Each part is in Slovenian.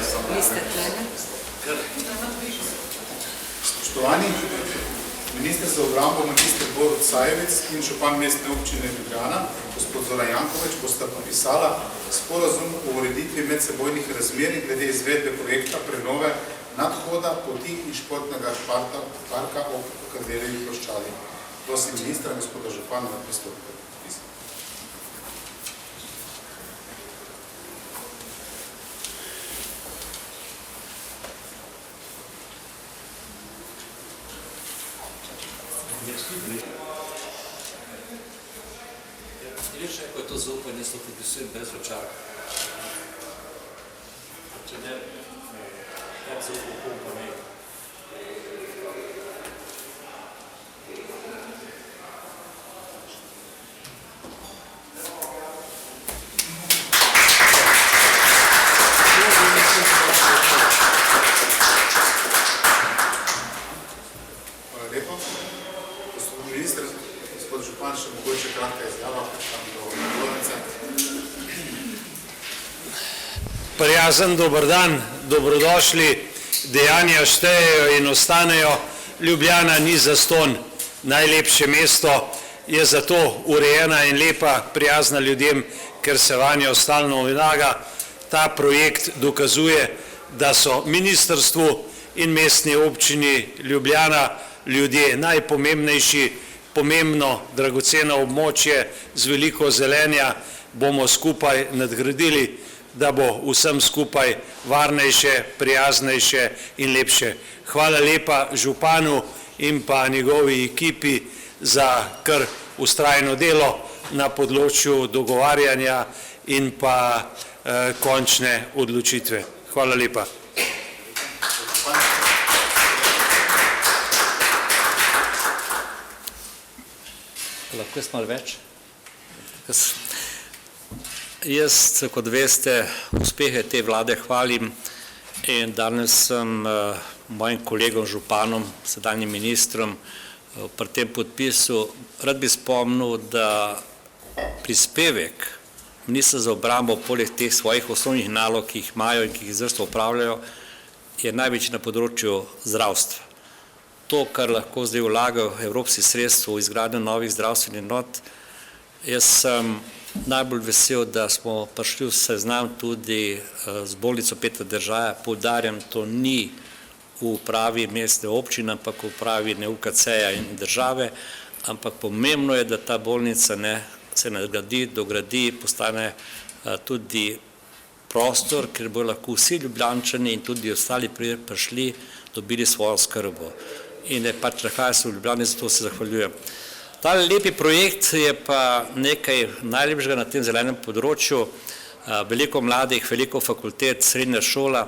Niste tlene. Spoštovani, minister za obrambo magister Borut Sajevec in župan mestne občine Ljubljana, gospod Zoran Janković, bosta podpisala sporazum o ureditvi medsebojnih razmerij glede izvedbe projekta prenove nadhoda, poti in športnega parka ob Kardeljevi ploščadi. Prosim ministra, gospoda župana, da pristopite. Vidiš, ko je to zaupanje, se podpisujem brez očaka. Če ne, tak zaupanje pa ne. Hvala lepo. Gospod minister, gospod župan, še mogoče kratka izjava. Prijazen dober dan, dobrodošli, dejanja štejejo in ostanejo. Ljubljana ni zastonj najlepše mesto, je zato urejena in lepa, prijazna ljudem, ker se vanjo stalno vlaga. Ta projekt dokazuje, da so ministrstvu in mestni občini Ljubljana ljudje najpomembnejši, pomembno, dragoceno območje z veliko zelenja bomo skupaj nadgradili, da bo vsem skupaj varnejše, prijaznejše in lepše. Hvala lepa županu in pa njegovi ekipi za kar vztrajno delo na področju dogovarjanja in pa končne odločitve. Hvala lepa. Lahko jaz malo več? Jaz, kot veste, uspehe te vlade hvalim in danes sem mojim kolegom županom, sedanjim ministrom, pri tem podpisu rad bi spomnil, da prispevek ministra za obrambo poleg teh svojih osnovnih nalog, ki jih imajo in ki jih izvrstno upravljajo, je največji na področju zdravstva. To, kar lahko zdaj vlagajo evropski sredstva v izgradnjo novih zdravstvenih enot, jaz sem najbolj vesel, da smo prišli v seznam tudi z bolnico Petra Držaja. Poudarjam, to ni v upravi mestne občine, ampak v upravi UKC-ja in države, ampak pomembno je, da ta bolnica se nadgradi, dogradi, postane tudi prostor, kjer bodo lahko vsi Ljubljančani in tudi ostali prišli, dobili svojo skrbo. In pač nahaja se v Ljubljani, zato se zahvaljujem. Ta lepi projekt je pa nekaj najlepšega na tem zelenem področju, veliko mladih, veliko fakultet, srednja šola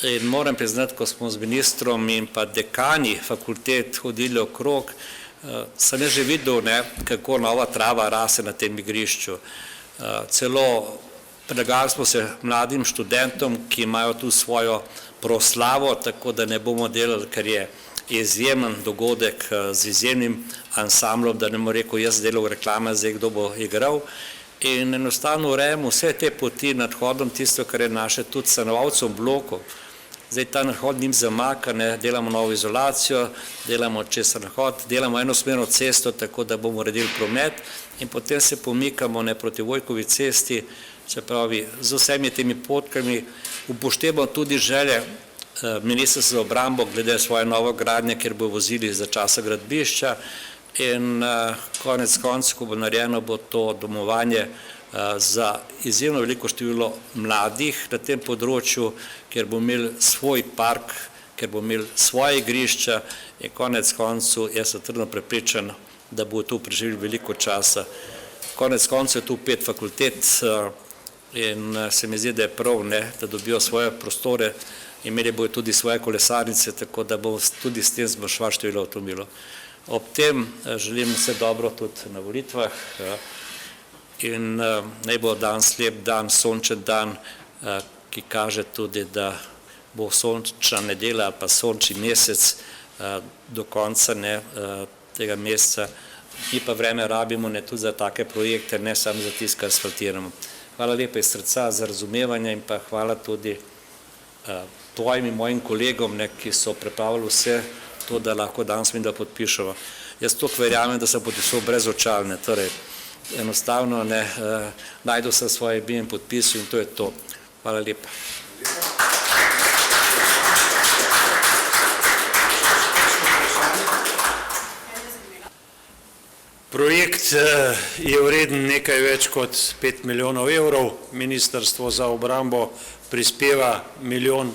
in moram priznati, ko smo z ministrom in pa dekani fakultet hodili okrog, sem že videl, kako nova trava raste na tem igrišču. Celo predlagali smo se mladim študentom, ki imajo tu svojo proslavo, tako da ne bomo delali, ker je izjemen dogodek z izjemnim ansamblom, da ne bomo rekel, jaz delal reklame, zdaj kdo bo igral. In enostavno urejamo vse te poti nad hodom, tisto, kar je naše tudi stanovalcev blokov. Zdaj ta nadhod njim zamaka, delamo novo izolacijo, delamo čez nadhod, delamo enosmerno cesto, tako da bomo uredili promet in potem se pomikamo proti Vojkovi cesti, se pravi, z vsemi temi potkami upoštevamo tudi želje ministrstva za obrambo glede svoje novogradnje, kjer bo vozili za časa gradbišča in konec koncev, ko bo narejeno, bo to domovanje za izjemno veliko število mladih na tem področju, kjer bo imel svoj park, kjer bo imel svoje igrišča in konec koncev jaz sem trdno prepričan, da bo tu preživeli veliko časa. Konec koncev je tu 5 fakultet in se mi zdi, da je prav, da dobijo svoje prostore, imeli bojo tudi svoje kolesarnice, tako da bo tudi s tem zmanjševalo število avtomobilov. Ob tem želim vse dobro tudi na volitvah in naj bo danes lep dan, sončen dan, ki kaže tudi, da bo sončna nedelja ali pa sončni mesec do konca tega meseca. Mi pa vreme rabimo tudi za take projekte, ne samo za tisto, kar asfaltiramo. Hvala lepa iz srca za razumevanje in pa hvala tudi tvojim in mojim kolegom, ki so pripravili vse to, da lahko danes mi da podpišemo. Jaz toliko verjamem, da sem podpisal brez očalne, torej enostavno najdu se svoje ime in podpisu in to je to. Hvala lepa. Projekt je vreden nekaj več kot 5 milijonov evrov, Ministrstvo za obrambo prispeva 1,5 milijona,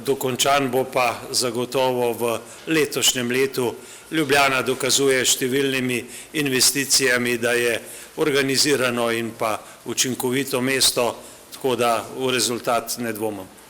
dokončan bo pa zagotovo v letošnjem letu. Ljubljana dokazuje številnimi investicijami, da je organizirano in pa učinkovito mesto, tako da v rezultat ne dvomim.